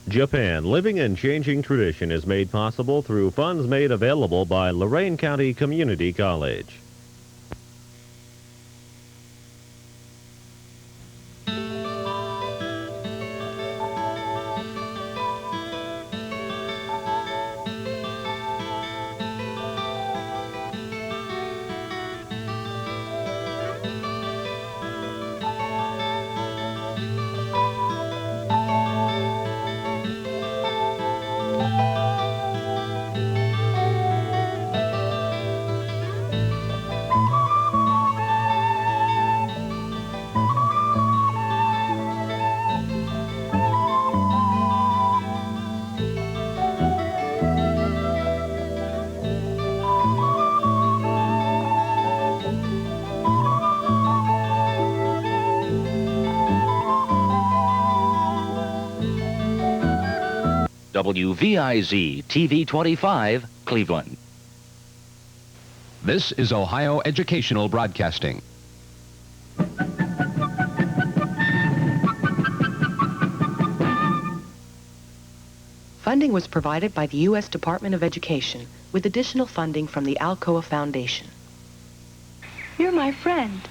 Japan Living and Changing Tradition is made possible through funds made available by Lorain County Community College. WVIZ TV 25, Cleveland. This is Ohio Educational Broadcasting. Funding was provided by the U.S. Department of Education with additional funding from the Alcoa Foundation. You're my friend.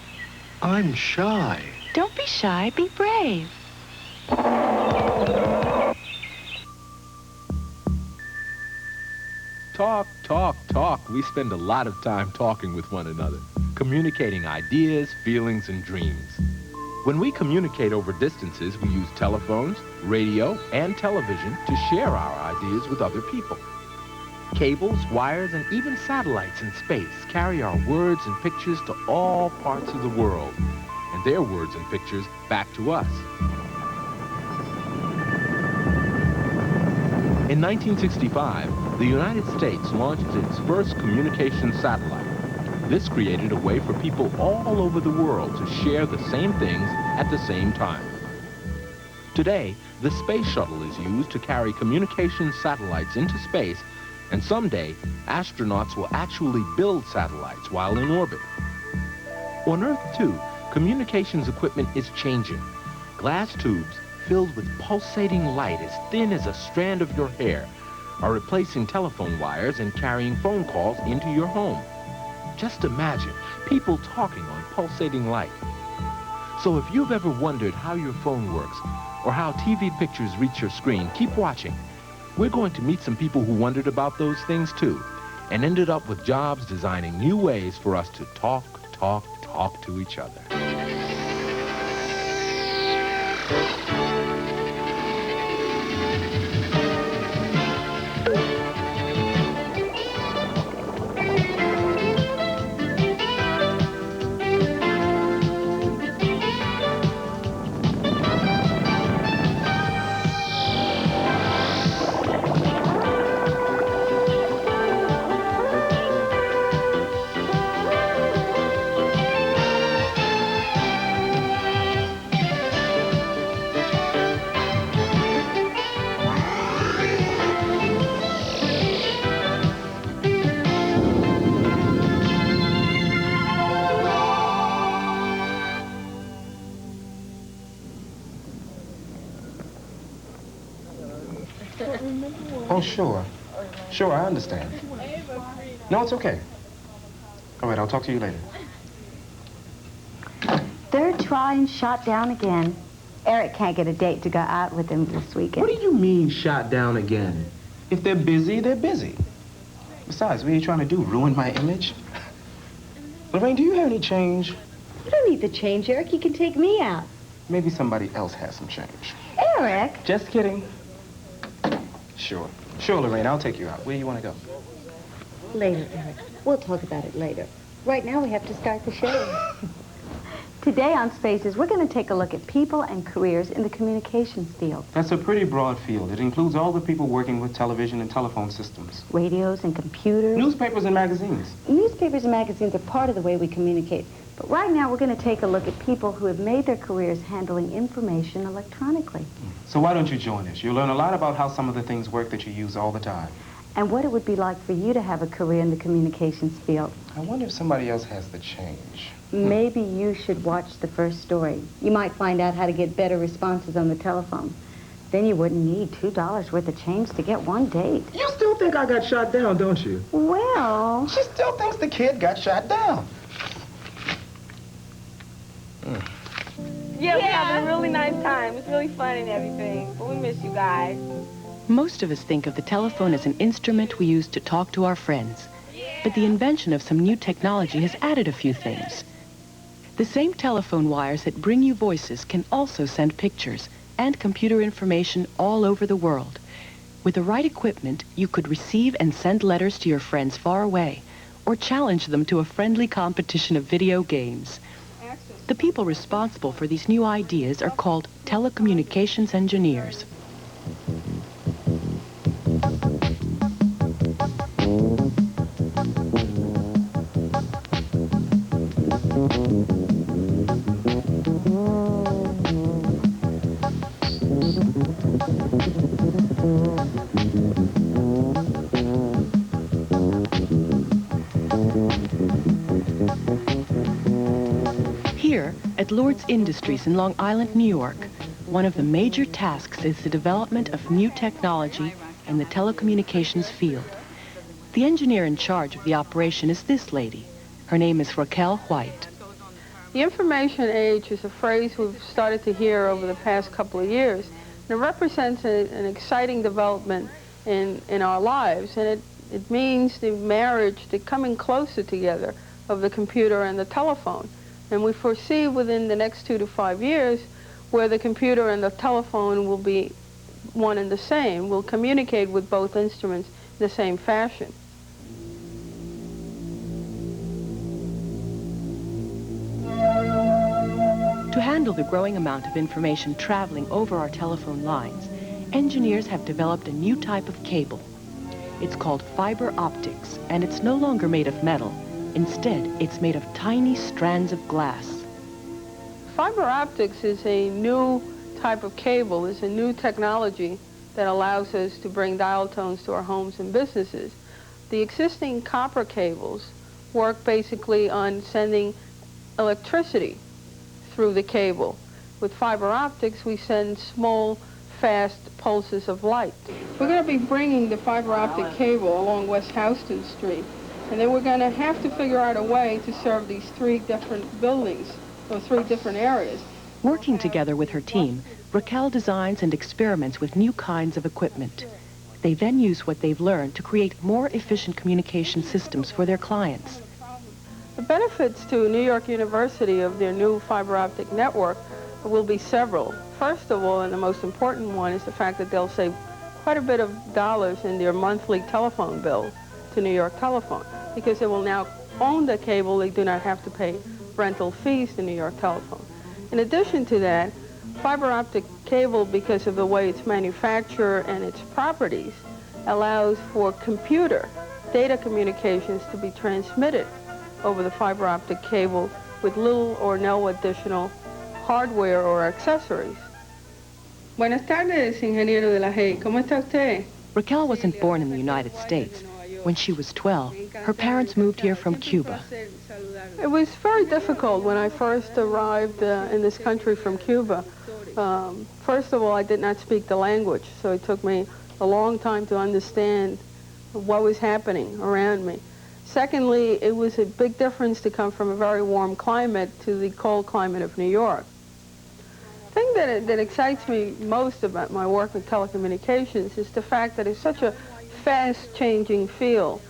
I'm shy. Don't be shy, be brave. Talk, talk, talk. We spend a lot of time talking with one another, communicating ideas, feelings, and dreams. When we communicate over distances, we use telephones, radio, and television to share our ideas with other people. Cables, wires, and even satellites in space carry our words and pictures to all parts of the world, and their words and pictures back to us. In 1965, the United States launched its first communication satellite. This created a way for people all over the world to share the same things at the same time. Today, the space shuttle is used to carry communication satellites into space, and someday, astronauts will actually build satellites while in orbit. On Earth, too, communications equipment is changing. Glass tubes filled with pulsating light as thin as a strand of your hair are replacing telephone wires and carrying phone calls into your home. Just imagine people talking on pulsating light. So if you've ever wondered how your phone works or how TV pictures reach your screen, keep watching. We're going to meet some people who wondered about those things too and ended up with jobs designing new ways for us to talk to each other. Oh, sure. Sure, I understand. No, it's okay. All right, I'll talk to you later. Third try and shot down again. Eric can't get a date to go out with him this weekend. What do you mean, shot down again? If they're busy, they're busy. Besides, what are you trying to do, ruin my image? Lorraine, do you have any change? You don't need the change, Eric. You can take me out. Maybe somebody else has some change. Eric! Just kidding. Sure. Sure, Lorraine, I'll take you out. Where do you want to go? Later, Eric. We'll talk about it later. Right now, we have to start the show. Today on Spaces, we're going to take a look at people and careers in the communications field. That's a pretty broad field. It includes all the people working with television and telephone systems. Radios and computers. Newspapers and magazines. Newspapers and magazines are part of the way we communicate. But right now, we're going to take a look at people who have made their careers handling information electronically. So why don't you join us? You'll learn a lot about how some of the things work that you use all the time. And what it would be like for you to have a career in the communications field. I wonder if somebody else has the change. Maybe you should watch the first story. You might find out how to get better responses on the telephone. Then you wouldn't need $2 worth of change to get one date. You still think I got shot down, don't you? Well... She still thinks the kid got shot down. Yeah, we're having a really nice time. It's really fun and everything, but we miss you guys. Most of us think of the telephone as an instrument we use to talk to our friends. But the invention of some new technology has added a few things. The same telephone wires that bring you voices can also send pictures and computer information all over the world. With the right equipment, you could receive and send letters to your friends far away, or challenge them to a friendly competition of video games. The people responsible for these new ideas are called telecommunications engineers. Here, at Lord's Industries in Long Island, New York, one of the major tasks is the development of new technology in the telecommunications field. The engineer in charge of the operation is this lady. Her name is Raquel White. The information age is a phrase we've started to hear over the past couple of years. And it represents an exciting development in our lives, and it means the marriage, the coming closer together of the computer and the telephone. And we foresee within the next 2 to 5 years where the computer and the telephone will be one and the same, will communicate with both instruments in the same fashion. To handle the growing amount of information traveling over our telephone lines, engineers have developed a new type of cable. It's called fiber optics, and it's no longer made of metal. Instead, it's made of tiny strands of glass. Fiber optics is a new type of cable. It's a new technology that allows us to bring dial tones to our homes and businesses. The existing copper cables work basically on sending electricity through the cable. With fiber optics, we send small, fast pulses of light. We're going to be bringing the fiber optic cable along West Houston Street, and then we're going to have to figure out a way to serve these 3 different buildings, or 3 different areas. Working together with her team, Raquel designs and experiments with new kinds of equipment. They then use what they've learned to create more efficient communication systems for their clients. The benefits to New York University of their new fiber optic network will be several. First of all, and the most important one, is the fact that they'll save quite a bit of dollars in their monthly telephone bill to New York Telephone, because they will now own the cable. They do not have to pay rental fees to New York Telephone. In addition to that, fiber optic cable, because of the way it's manufactured and its properties, allows for computer data communications to be transmitted over the fiber optic cable with little or no additional hardware or accessories. Buenas tardes, ingeniero de la Hey. ¿Cómo está usted? Raquel wasn't born in the United States. When she was 12, her parents moved here from Cuba. It was very difficult when I first arrived in this country from Cuba. First of all, I did not speak the language, so it took me a long time to understand what was happening around me. Secondly, it was a big difference to come from a very warm climate to the cold climate of New York. The thing that excites me most about my work with telecommunications is the fact that it's such a fast-changing field.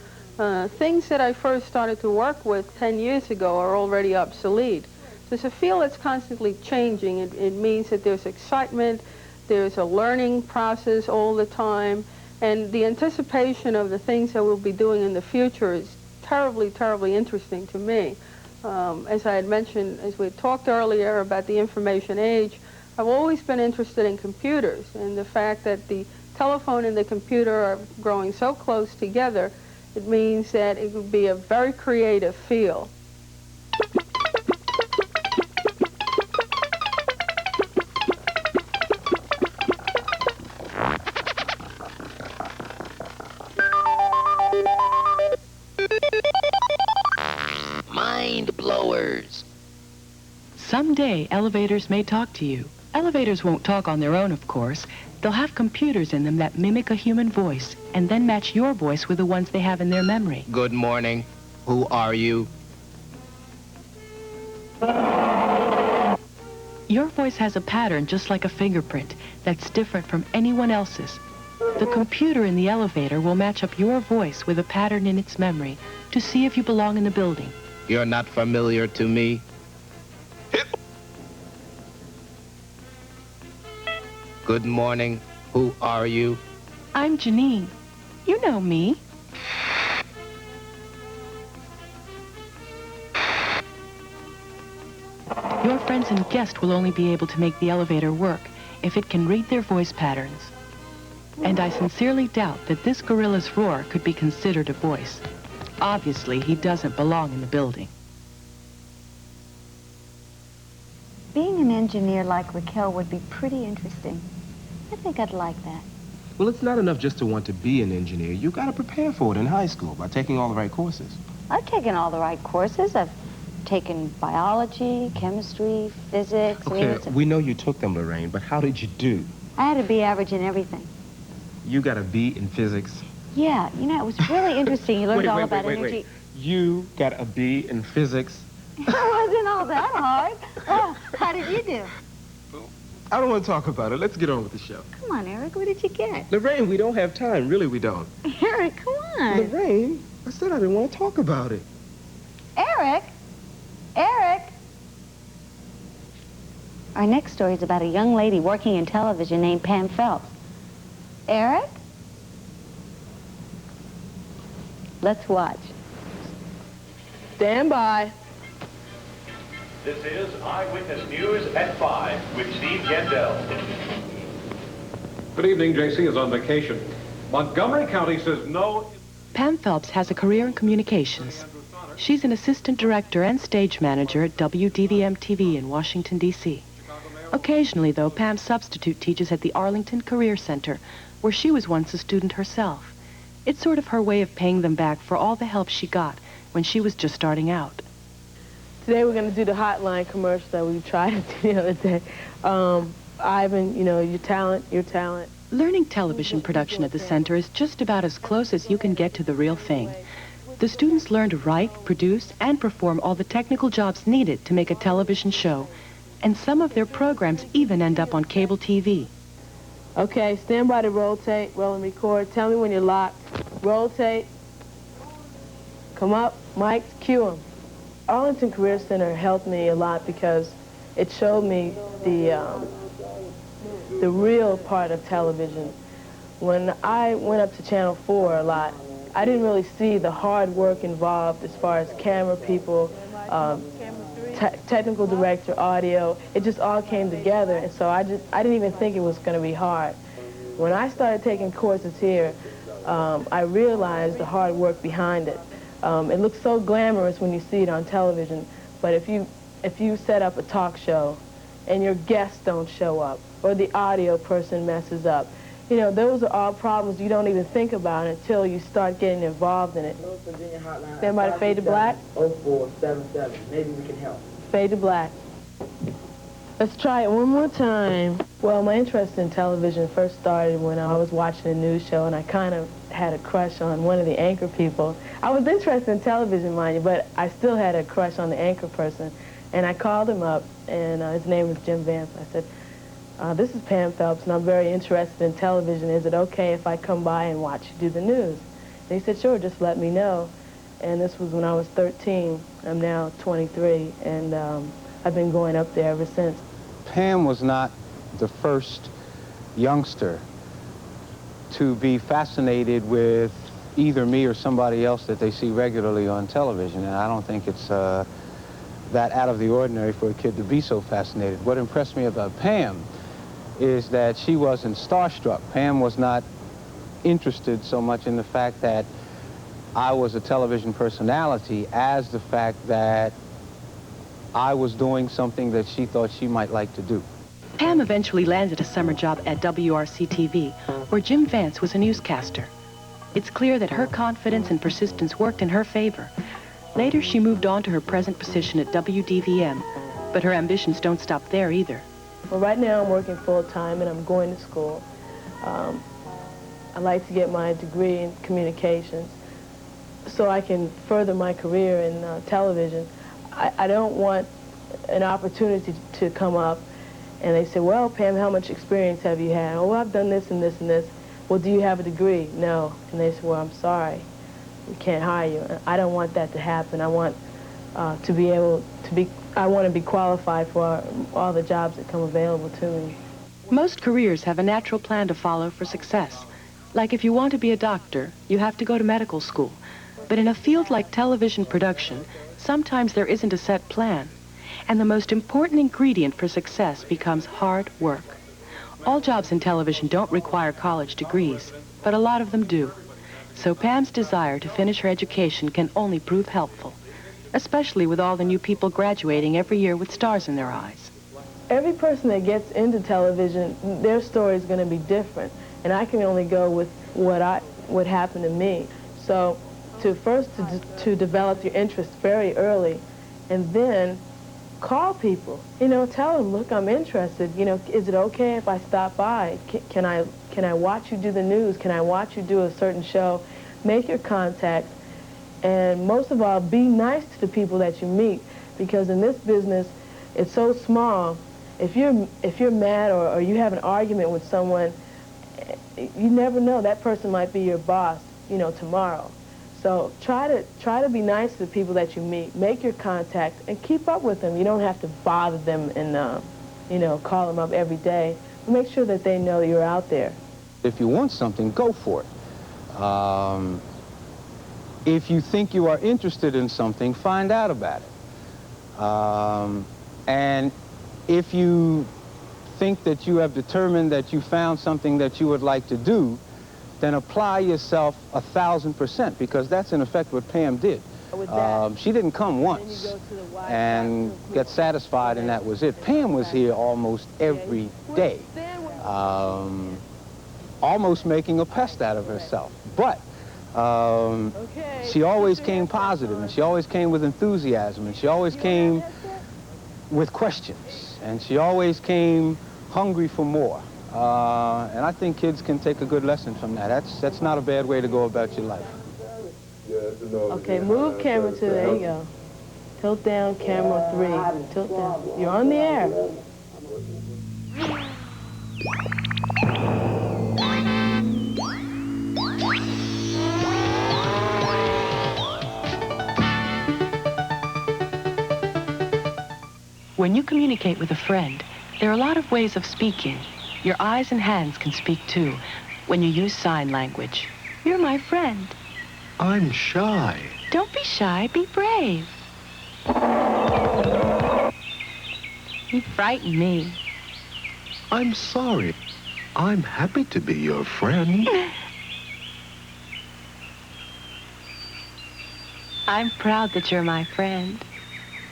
Things that I first started to work with 10 years ago are already obsolete. So it's a field that's constantly changing. It means that there's excitement, there's a learning process all the time, and the anticipation of the things that we'll be doing in the future is terribly, terribly interesting to me. As I had mentioned, as we had talked earlier about the information age, I've always been interested in computers, and the fact that the telephone and the computer are growing so close together, it means that it would be a very creative field. Mind blowers. Someday, elevators may talk to you. Elevators won't talk on their own, of course. They'll have computers in them that mimic a human voice and then match your voice with the ones they have in their memory. Good morning. Who are you? Your voice has a pattern just like a fingerprint that's different from anyone else's. The computer in the elevator will match up your voice with a pattern in its memory to see if you belong in the building. You're not familiar to me. Good morning. Who are you? I'm Janine. You know me. Your friends and guests will only be able to make the elevator work if it can read their voice patterns. And I sincerely doubt that this gorilla's roar could be considered a voice. Obviously, he doesn't belong in the building. Being an engineer like Raquel would be pretty interesting. I think I'd like that. Well, it's not enough just to want to be an engineer. You got to prepare for it in high school by taking all the right courses. I've taken all the right courses. I've taken biology, chemistry, physics. Okay, we know you took them, Lorraine, but how did you do? I had to be average in everything. You got a B in physics. Yeah, you know, it was really interesting. You learned all about energy. You got a B in physics. It wasn't all that hard. Oh, how did you do? I don't want to talk about it. Let's get on with the show. Come on, Eric. What did you get? Lorraine, we don't have time. Really, we don't. Eric, come on. Lorraine, I said I didn't want to talk about it. Eric? Eric? Our next story is about a young lady working in television named Pam Phelps. Eric? Let's watch. Stand by. This is Eyewitness News at 5 with Steve Gendell. Good evening. JC is on vacation. Montgomery County says no. Pam Phelps has a career in communications. She's an assistant director and stage manager at WVIZ TV in Washington, D.C. Occasionally, though, Pam substitute teaches at the Arlington Career Center, where she was once a student herself. It's sort of her way of paying them back for all the help she got when she was just starting out. Today we're going to do the hotline commercial that we tried to do the other day. Ivan, you know, your talent. Learning television production at the center is just about as close as you can get to the real thing. The students learn to write, produce, and perform all the technical jobs needed to make a television show. And some of their programs even end up on cable TV. Okay, stand by to roll tape, roll and record. Tell me when you're locked. Roll tape. Come up, mics, cue 'em. Arlington Career Center helped me a lot because it showed me the real part of television. When I went up to Channel 4 a lot, I didn't really see the hard work involved as far as camera people, technical director, audio. It just all came together, and so I didn't even think it was going to be hard. When I started taking courses here, I realized the hard work behind it. It looks so glamorous when you see it on television, but if you set up a talk show and your guests don't show up, or the audio person messes up, you know, those are all problems you don't even think about until you start getting involved in it. Stand by to fade to black. 0477. Maybe we can help. Fade to black. Let's try it one more time. Well, my interest in television first started when I was watching a news show, and I kind of had a crush on one of the anchor people. I was interested in television, mind you, but I still had a crush on the anchor person. And I called him up, and his name was Jim Vance. I said, this is Pam Phelps, and I'm very interested in television. Is it okay if I come by and watch you do the news? And he said, sure, just let me know. And this was when I was 13. I'm now 23, and I've been going up there ever since. Pam was not the first youngster to be fascinated with either me or somebody else that they see regularly on television, and I don't think it's that out of the ordinary for a kid to be so fascinated. What impressed me about Pam is that she wasn't starstruck. Pam was not interested so much in the fact that I was a television personality as the fact that I was doing something that she thought she might like to do. Pam eventually landed a summer job at WRC TV, where Jim Vance was a newscaster. It's clear that her confidence and persistence worked in her favor. Later, she moved on to her present position at WDVM, but her ambitions don't stop there either. Well, right now I'm working full-time and I'm going to school. I'd like to get my degree in communications so I can further my career in television. I don't want an opportunity to come up and they say, well, Pam, how much experience have you had? Oh, well, I've done this and this and this. Well, do you have a degree? No. And they say, well, I'm sorry, we can't hire you. I don't want that to happen. I want to be able to be, I want to be qualified for all the jobs that come available to me. Most careers have a natural plan to follow for success. Like if you want to be a doctor, you have to go to medical school. But in a field like television production, sometimes there isn't a set plan. And the most important ingredient for success becomes hard work. All jobs in television don't require college degrees, but a lot of them do. So Pam's desire to finish her education can only prove helpful, especially with all the new people graduating every year with stars in their eyes. Every person that gets into television, their story is going to be different, and I can only go with what happened to me. So to develop your interest very early, and then call people, you know, tell them, look, I'm interested, you know, is it okay if I stop by? Can I watch you do the news? Can I watch you do a certain show? Make your contacts, and most of all, be nice to the people that you meet, because in this business, it's so small. If you're mad or you have an argument with someone, you never know, that person might be your boss, you know, tomorrow. So try to be nice to the people that you meet. Make your contacts and keep up with them. You don't have to bother them and you know, call them up every day. Make sure that they know you're out there. If you want something, go for it. If you think you are interested in something, find out about it. And if you think that you have determined that you found something that you would like to do, then apply yourself 1,000%, because that's in effect what Pam did. She didn't come once and get satisfied and that was it. Pam was here almost every day, almost making a pest out of herself. But she always came positive, and she always came with enthusiasm, and she always came with questions, and she always came hungry for more. And I think kids can take a good lesson from that. That's not a bad way to go about your life. Okay, move camera 2, there you go. Tilt down, camera 3, tilt down. You're on the air. When you communicate with a friend, there are a lot of ways of speaking. Your eyes and hands can speak too, when you use sign language. You're my friend. I'm shy. Don't be shy, be brave. You frighten me. I'm sorry. I'm happy to be your friend. I'm proud that you're my friend.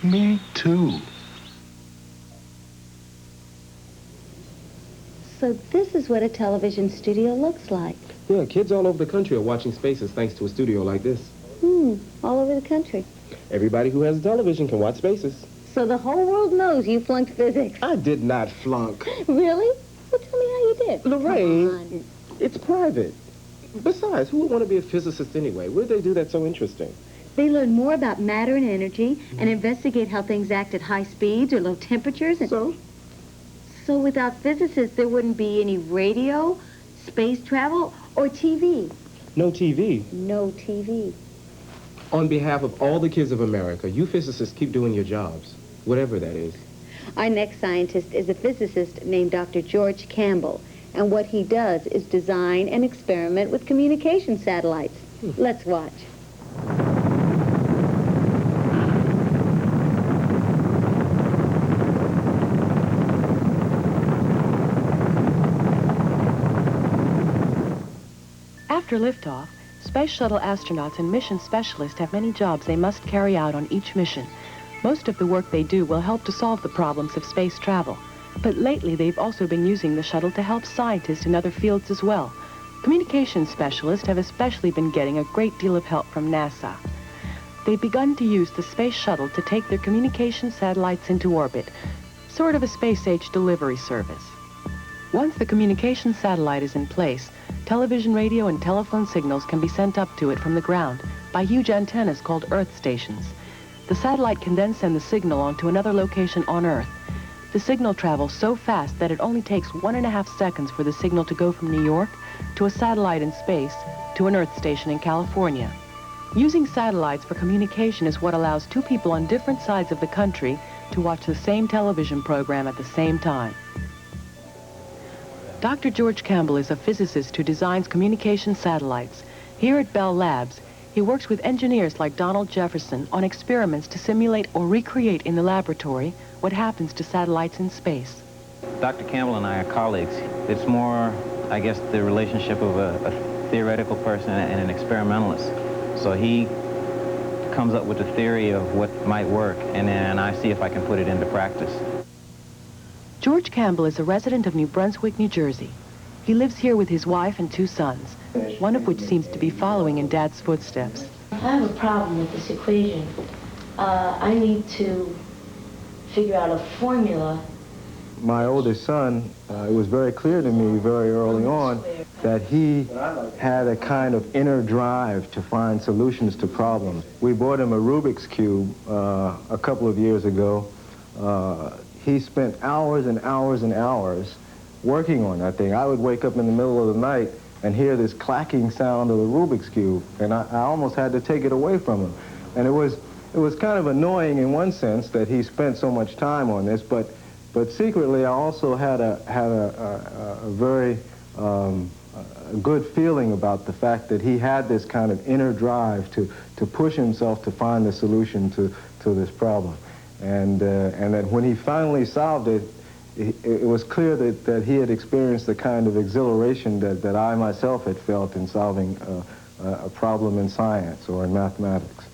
Me too. So this is what a television studio looks like. Yeah, kids all over the country are watching Spaces thanks to a studio like this. All over the country. Everybody who has a television can watch Spaces. So the whole world knows you flunked physics. I did not flunk. Really? Well, tell me how you did. Lorraine, it's private. Besides, who would want to be a physicist anyway? What did they do that's so interesting? They learn more about matter and energy and investigate how things act at high speeds or low temperatures. And So without physicists, there wouldn't be any radio, space travel, or TV. No TV. No TV. On behalf of all the kids of America, you physicists keep doing your jobs, whatever that is. Our next scientist is a physicist named Dr. George Campbell, and what he does is design and experiment with communication satellites. Let's watch. After liftoff, Space Shuttle astronauts and mission specialists have many jobs they must carry out on each mission. Most of the work they do will help to solve the problems of space travel. But lately, they've also been using the shuttle to help scientists in other fields as well. Communications specialists have especially been getting a great deal of help from NASA. They've begun to use the space shuttle to take their communication satellites into orbit, sort of a space-age delivery service. Once the communication satellite is in place, television, radio, and telephone signals can be sent up to it from the ground by huge antennas called Earth stations. The satellite can then send the signal onto another location on Earth. The signal travels so fast that it only takes 1.5 seconds for the signal to go from New York to a satellite in space to an Earth station in California. Using satellites for communication is what allows two people on different sides of the country to watch the same television program at the same time. Dr. George Campbell is a physicist who designs communication satellites. Here at Bell Labs, he works with engineers like Donald Jefferson on experiments to simulate or recreate in the laboratory what happens to satellites in space. Dr. Campbell and I are colleagues. It's more, I guess, the relationship of a theoretical person and an experimentalist. So he comes up with a theory of what might work, and then I see if I can put it into practice. George Campbell is a resident of New Brunswick, New Jersey. He lives here with his wife and 2 sons, one of which seems to be following in Dad's footsteps. I have a problem with this equation. I need to figure out a formula. My oldest son, it was very clear to me very early on that he had a kind of inner drive to find solutions to problems. We bought him a Rubik's Cube a couple of years ago. He spent hours and hours and hours working on that thing. I would wake up in the middle of the night and hear this clacking sound of the Rubik's Cube, and I almost had to take it away from him. And it was kind of annoying in one sense that he spent so much time on this, but secretly I also had a very good feeling about the fact that he had this kind of inner drive to push himself to find a solution to this problem. And that when he finally solved it, it was clear that he had experienced the kind of exhilaration that I myself had felt in solving a problem in science or in mathematics.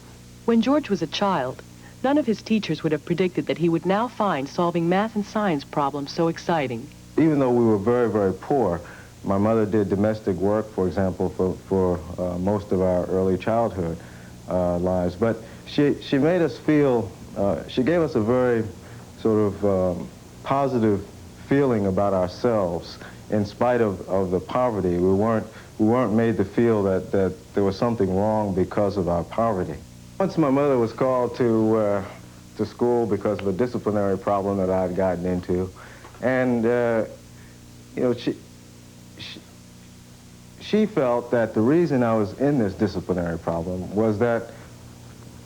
When George was a child, none of his teachers would have predicted that he would now find solving math and science problems so exciting. Even though we were very, very poor, my mother did domestic work, for example, for most of our early childhood lives. But she made us feel, she gave us a very sort of positive feeling about ourselves in spite of the poverty. We weren't made to feel that there was something wrong because of our poverty. Once my mother was called to school because of a disciplinary problem that I had gotten into, and you know, she felt that the reason I was in this disciplinary problem was that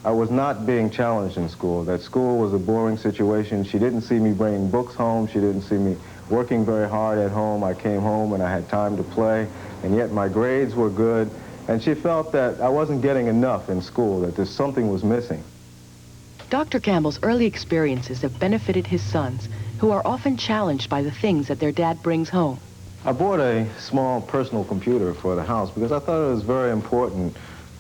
I was not being challenged in school, that school was a boring situation. She didn't see me bringing books home. She didn't see me working very hard at home. I came home and I had time to play, and yet my grades were good. And she felt that I wasn't getting enough in school, that something was missing. Dr. Campbell's early experiences have benefited his sons, who are often challenged by the things that their dad brings home. I bought a small personal computer for the house because I thought it was very important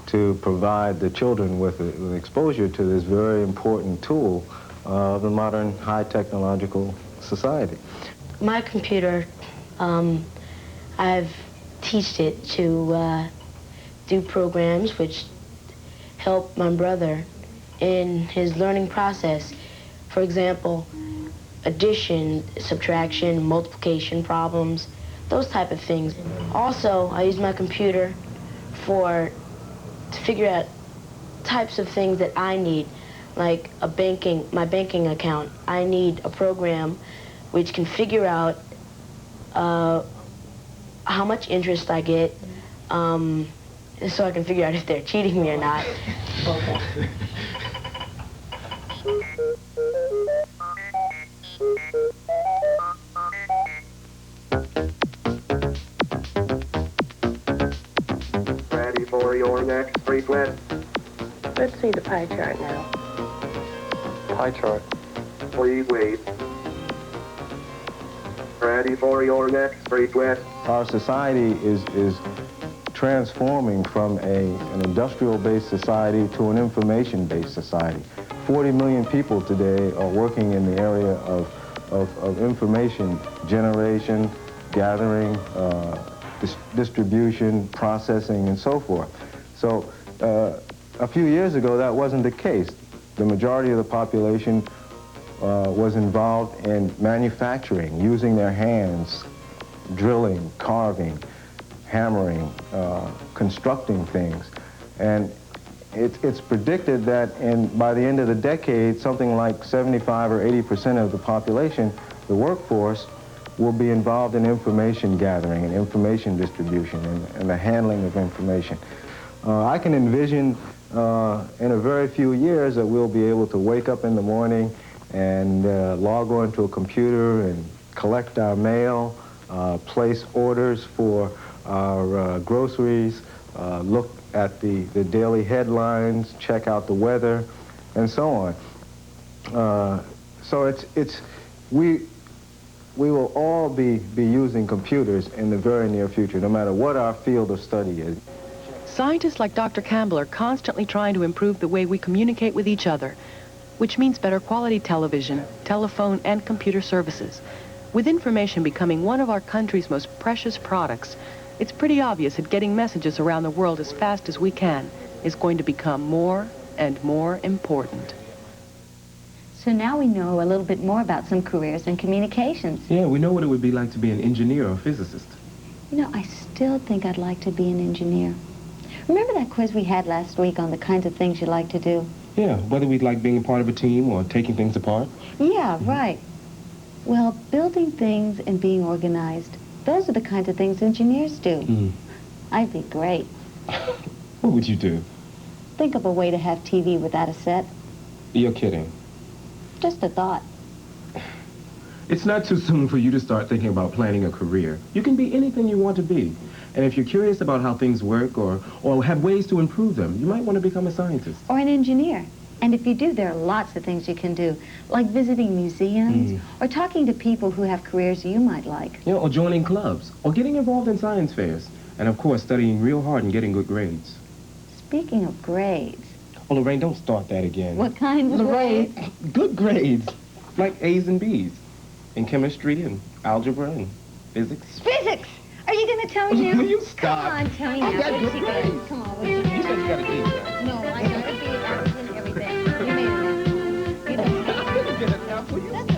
to provide the children with exposure to this very important tool of the modern high technological society. My computer, I've taught it to do programs which help my brother in his learning process. For example, addition, subtraction, multiplication problems, those type of things. Also, I use my computer to figure out types of things that I need, like my banking account. I need a program which can figure out how much interest I get, so I can figure out if they're cheating me or not. Okay. Ready for your next request? Let's see the pie chart now. Pie chart. Please wait. Ready for your next request? Our society is transforming from an industrial-based society to an information-based society. 40 million people today are working in the area of information generation, gathering, distribution, processing, and so forth. So a few years ago, that wasn't the case. The majority of the population was involved in manufacturing, using their hands, drilling, carving, hammering, constructing things. And it's predicted that by the end of the decade, something like 75 or 80% of the population, the workforce, will be involved in information gathering and information distribution and the handling of information. I can envision in a very few years that we'll be able to wake up in the morning and log on to a computer and collect our mail, place orders for our groceries, look at the daily headlines, check out the weather, and so on. So we will all be using computers in the very near future, no matter what our field of study is. Scientists like Dr. Campbell are constantly trying to improve the way we communicate with each other, which means better quality television, telephone, and computer services. With information becoming one of our country's most precious products, it's pretty obvious that getting messages around the world as fast as we can is going to become more and more important. So now we know a little bit more about some careers in communications. Yeah, we know what it would be like to be an engineer or a physicist. You know, I still think I'd like to be an engineer. Remember that quiz we had last week on the kinds of things you like to do? Yeah, whether we'd like being a part of a team or taking things apart. Yeah, right. Well, building things and being organized, those are the kinds of things engineers do. I'd be great. What would you do? Think of a way to have TV without a set. You're kidding. Just a thought. It's not too soon for you to start thinking about planning a career. You can be anything you want to be. And if you're curious about how things work or have ways to improve them, you might want to become a scientist. Or an engineer. And if you do, there are lots of things you can do, like visiting museums or talking to people who have careers you might like. Yeah, or joining clubs, or getting involved in science fairs. And of course, studying real hard and getting good grades. Speaking of grades... Oh, Lorraine, don't start that again. What kind of Lorraine, grades? Good grades. Like A's and B's. In chemistry and algebra and physics. Physics! Are you going to tell me now? You stop. Come on, tell me now. I got What good did you get? grades. Come on, what did you get? You said you got a D, right? No, I got a B. I was in everything. You made it. You know. I'm going to get it now for you.